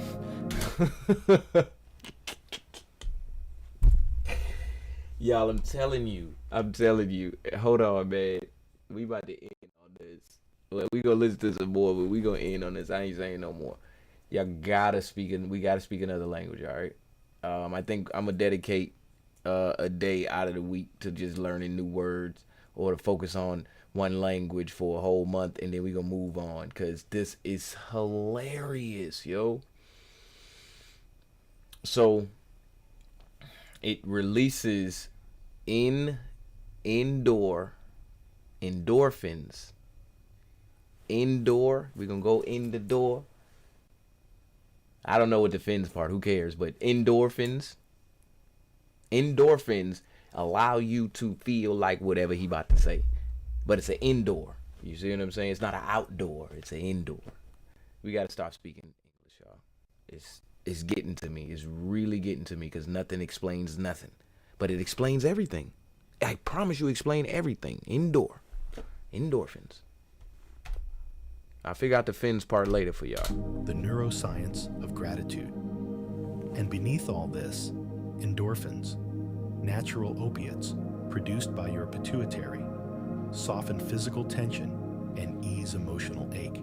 Y'all, I'm telling you. Hold on, man. We about to end on this. Well, we gonna listen to some more, but we gonna end on this. I ain't saying no more. Y'all gotta speak another language, all right? I think I'm gonna dedicate a day out of the week to just learning new words, or to focus on one language for a whole month, and then we gonna move on, cause this is hilarious, yo. So it releases endorphins. We're gonna go in the door. I don't know what the fins part, who cares? But endorphins allow you to feel like whatever he about to say, but it's an indoor. You see what I'm saying? It's not an outdoor, it's an indoor. We got to start speaking English, y'all. It's getting to me. It's really getting to me, because nothing explains nothing, but it explains everything. I promise you, explain everything. Endorphins. I'll figure out the fins part later for y'all. The neuroscience of gratitude. And beneath all this, endorphins, natural opiates produced by your pituitary, soften physical tension and ease emotional ache.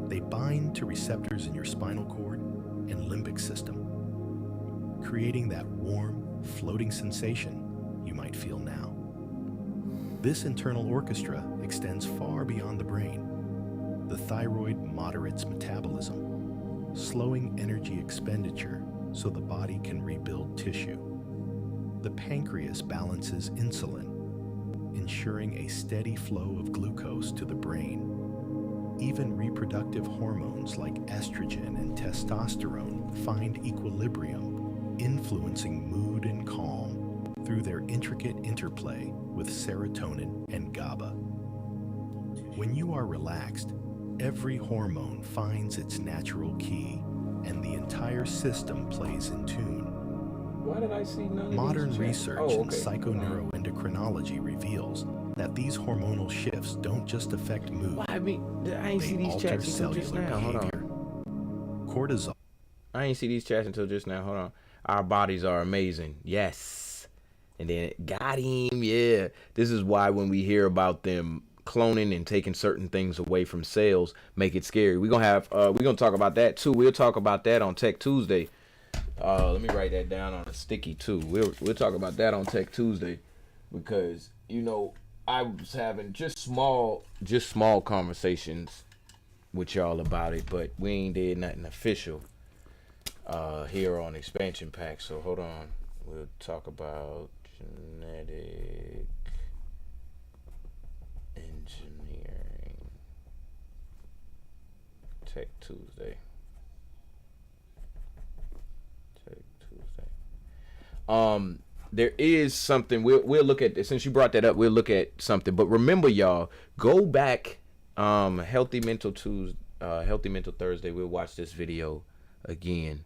They bind to receptors in your spinal cord and limbic system, creating that warm, floating sensation you might feel now. This internal orchestra extends far beyond the brain. The thyroid moderates metabolism, slowing energy expenditure so the body can rebuild tissue. The pancreas balances insulin, ensuring a steady flow of glucose to the brain. Even reproductive hormones like estrogen and testosterone find equilibrium, influencing mood and calm through their intricate interplay with serotonin and GABA. When you are relaxed, every hormone finds its natural key, and the entire system plays in tune. Why did I see none of Modern these research in in psychoneuroendocrinology reveals that these hormonal shifts don't just affect mood. Well, I mean, I ain't see these chats until just now. Hold on. Cortisol. I ain't see these chats until just now. Hold on. Our bodies are amazing. Yes. And then got him. Yeah. This is why when we hear about them cloning and taking certain things away from cells, make it scary. We're gonna talk about that too. We'll talk about that on Tech Tuesday. Let me write that down on a sticky too. We'll talk about that on Tech Tuesday, because I was having just small conversations with y'all about it, but we ain't did nothing official here on Expansion Pack. So hold on, we'll talk about genetic engineering Tech Tuesday. There is something we'll look at. Since you brought that up, we'll look at something. But remember, y'all, go back. Healthy Mental Thursday. We'll watch this video again.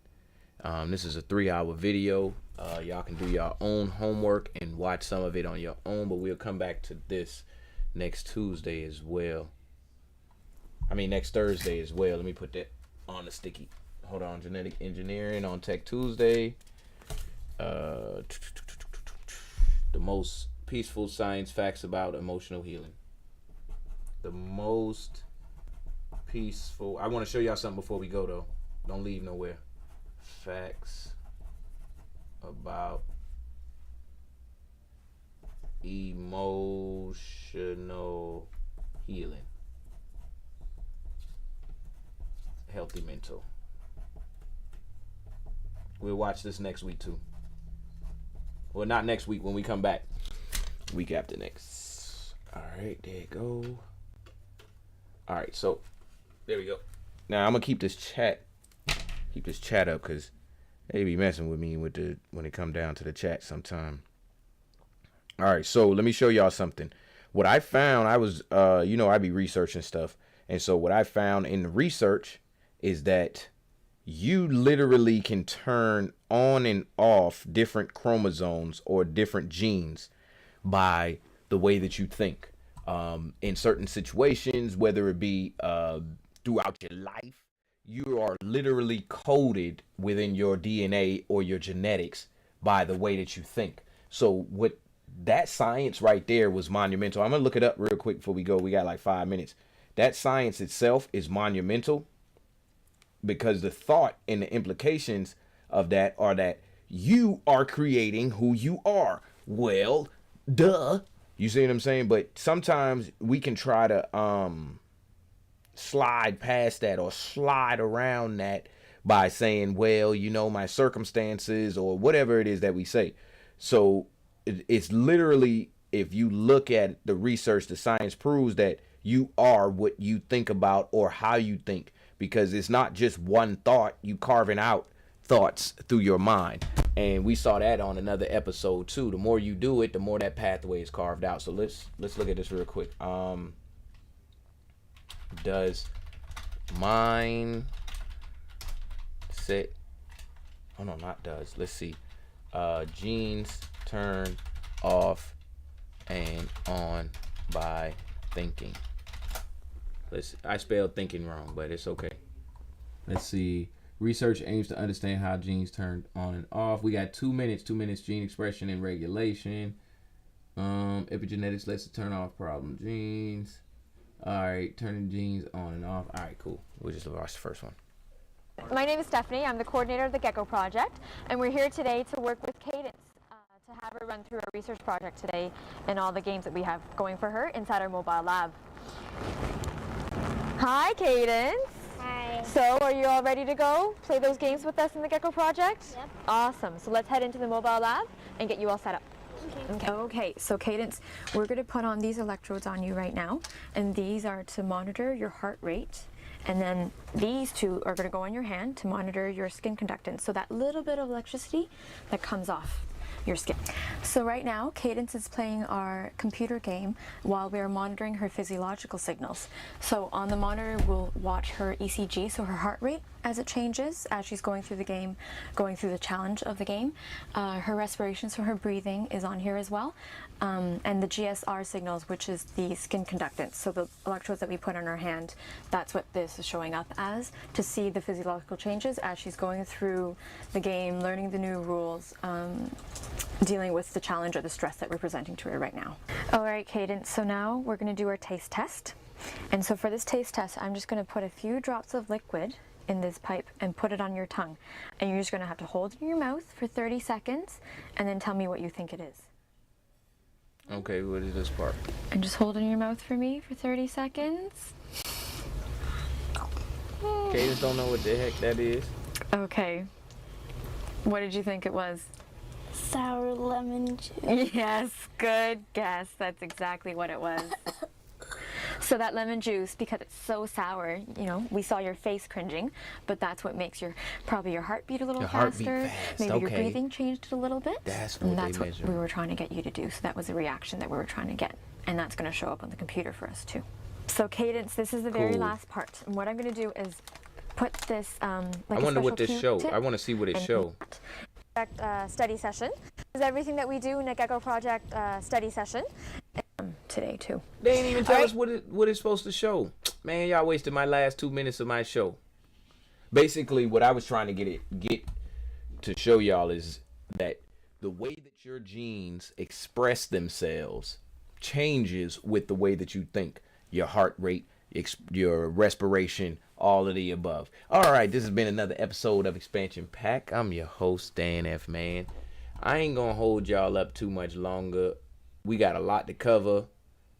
This is a 3-hour video. Y'all can do your own homework and watch some of it on your own. But we'll come back to this next Tuesday as well. Next Thursday as well. Let me put that on the sticky. Hold on. Genetic engineering on Tech Tuesday. The most peaceful science facts about emotional healing. The most peaceful. I want to show y'all something before we go though. Don't leave nowhere. Facts about emotional healing. Healthy mental. We'll watch this next week too. Well, not next week when we come back. Week after next. All right, there you go. All right, so there we go. Now I'm gonna keep this chat up because they be messing with me when it come down to the chat sometime. All right, so let me show y'all something. What I found, I was I be researching stuff, and so what I found in the research is that you literally can turn on and off different chromosomes or different genes by the way that you think. In certain situations, whether it be throughout your life, you are literally coded within your DNA or your genetics by the way that you think. So what that science right there was monumental. I'm going to look it up real quick before we go. We got like 5 minutes. That science itself is monumental, because the thought and the implications of that are that you are creating who you are. Well, duh. You see what I'm saying? But sometimes we can try to slide past that or slide around that by saying, well, my circumstances or whatever it is that we say. So it's literally, if you look at the research, the science proves that you are what you think about or how you think. Because it's not just one thought, you carving out thoughts through your mind. And we saw that on another episode too. The more you do it, the more that pathway is carved out. So let's look at this real quick. Does mind set, oh no, not does, let's see. Genes turn off and on by thinking. I spelled thinking wrong, but it's okay. Let's see. Research aims to understand how genes turn on and off. We got 2 minutes. 2 minutes gene expression and regulation. Epigenetics lets it turn off problem genes. All right, turning genes on and off. All right, cool. We'll just watch the first one. My name is Stephanie. I'm the coordinator of the Gecko Project, and we're here today to work with Cadence to have her run through our research project today and all the games that we have going for her inside our mobile lab. Hi, Cadence. Hi. So, are you all ready to go play those games with us in the Gecko Project? Yep. Awesome. So let's head into the mobile lab and get you all set up. Okay, so Cadence, we're going to put on these electrodes on you right now, and these are to monitor your heart rate, and then these two are going to go on your hand to monitor your skin conductance, so that little bit of electricity that comes off your skin. So right now, Cadence is playing our computer game while we're monitoring her physiological signals. So on the monitor, we'll watch her ECG, so her heart rate as it changes as she's going through the game, going through the challenge of the game. Her respiration, so her breathing is on here as well. And the GSR signals, which is the skin conductance. So the electrodes that we put on her hand, that's what this is showing up as, to see the physiological changes as she's going through the game, learning the new rules, dealing with the challenge or the stress that we're presenting to her right now. All right, Cadence, so now we're going to do our taste test. And so for this taste test, I'm just going to put a few drops of liquid in this pipe and put it on your tongue. And you're just going to have to hold it in your mouth for 30 seconds and then tell me what you think it is. Okay, what is this part? And just hold it in your mouth for me for 30 seconds. Cadence don't know what the heck that is. Okay. What did you think it was? Sour lemon juice. Yes, good guess. That's exactly what it was. So that lemon juice, because it's so sour, you know, we saw your face cringing, but that's what makes probably your heartbeat a little faster. Maybe your breathing changed a little bit. That's what that's what we were trying to get you to do. So that was the reaction that we were trying to get. And that's going to show up on the computer for us too. So Cadence, this is the very last part. And what I'm going to do is put this I wonder what this show. I want to see what it show. Study session. This is everything that we do in a Gecko Project study session today too. They ain't even tell us what it's supposed to show. Man, y'all wasted my last 2 minutes of my show. Basically, what I was trying to get to show y'all is that the way that your genes express themselves changes with the way that you think. Your heart rate, your respiration, all of the above. All right, this has been another episode of Expansion Pack. I'm your host, Dan F. Man. I ain't gonna hold y'all up too much longer. We got a lot to cover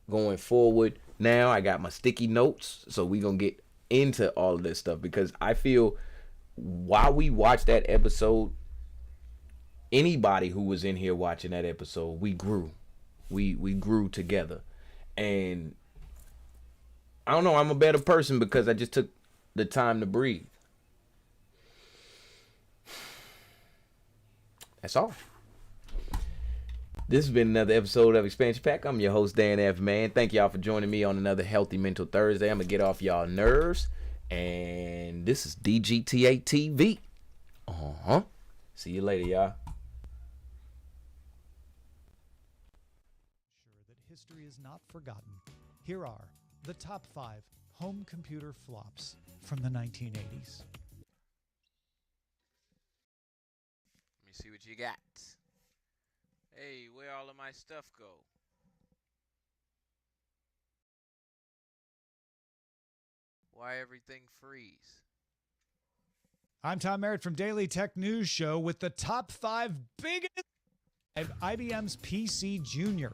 going forward. Now I got my sticky notes, so we gonna get into all of this stuff, because I feel while we watch that episode, anybody who was in here watching that episode, we grew. We grew together. And I don't know, I'm a better person because I just took the time to breathe. That's all. This has been another episode of Expansion Pack. I'm your host, Dan F. Man. Thank y'all for joining me on another Healthy Mental Thursday. I'm going to get off y'all nerves. And this is DGTA TV. See you later, y'all. Sure that history is not forgotten. Here are the top 5 home computer flops from the 1980s. Let me see what you got. Hey, where all of my stuff go? Why everything freeze? I'm Tom Merritt from Daily Tech News Show with the top 5 biggest IBM's PC Junior.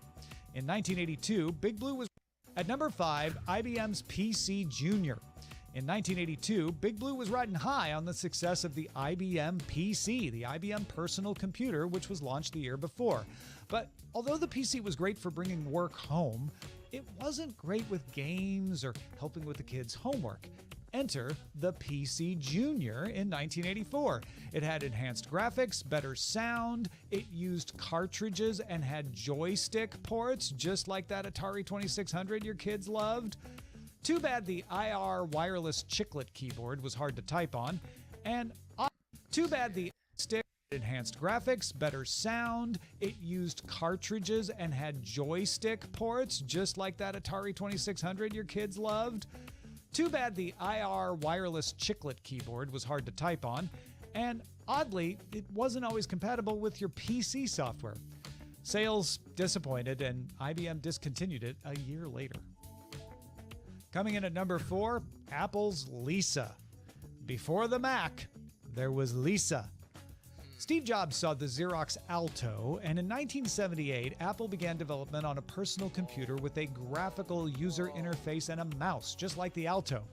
In 1982, Big Blue was at number 5, IBM's PC Junior. In 1982, Big Blue was riding high on the success of the IBM PC, the IBM personal computer, which was launched the year before. But although the PC was great for bringing work home, it wasn't great with games or helping with the kids' homework. Enter the PC Junior in 1984. It had enhanced graphics, better sound, it used cartridges and had joystick ports, just like that Atari 2600 your kids loved. Too bad the IR wireless chiclet keyboard was hard to type on, and too bad the stick enhanced graphics, better sound, it used cartridges and had joystick ports, just like that Atari 2600 your kids loved. Too bad the IR wireless chiclet keyboard was hard to type on, and oddly, it wasn't always compatible with your PC software. Sales disappointed, and IBM discontinued it a year later. Coming in at number 4, Apple's Lisa. Before the Mac, there was Lisa. Steve Jobs saw the Xerox Alto, and in 1978, Apple began development on a personal computer with a graphical user interface and a mouse, just like the Alto.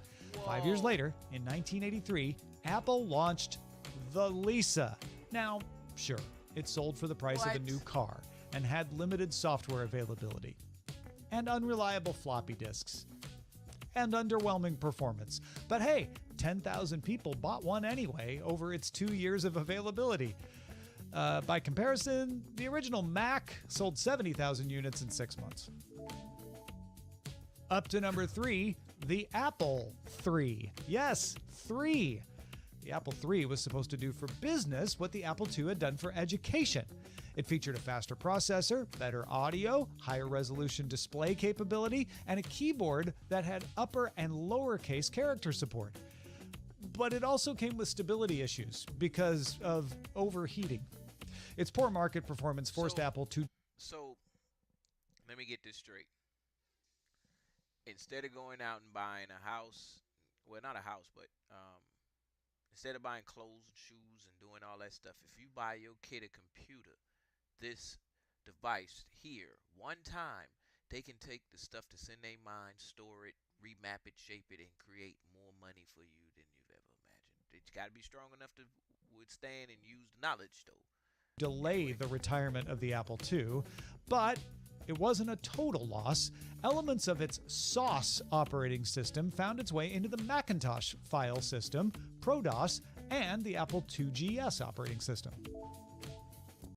5 years later, in 1983, Apple launched the Lisa. Now, sure, it sold for the price of a new car and had limited software availability, and unreliable floppy disks, and underwhelming performance. But hey, 10,000 people bought one anyway over its 2 years of availability. By comparison, the original Mac sold 70,000 units in 6 months. Up to number 3, the Apple III. Yes, 3. The Apple III was supposed to do for business what the Apple II had done for education. It featured a faster processor, better audio, higher resolution display capability, and a keyboard that had upper and lowercase character support. But it also came with stability issues because of overheating. Its poor market performance forced Apple to... So, let me get this straight. Instead of going out and buying a house, well, not a house, but instead of buying clothes and shoes and doing all that stuff, if you buy your kid a computer, this device here, one time, they can take the stuff that's in their mind, store it, remap it, shape it, and create more money for you than you've ever imagined. It's got to be strong enough to withstand and use the knowledge, though. Delay the retirement of the Apple II, but it wasn't a total loss. Elements of its SOS operating system found its way into the Macintosh file system, ProDOS, and the Apple IIgs operating system.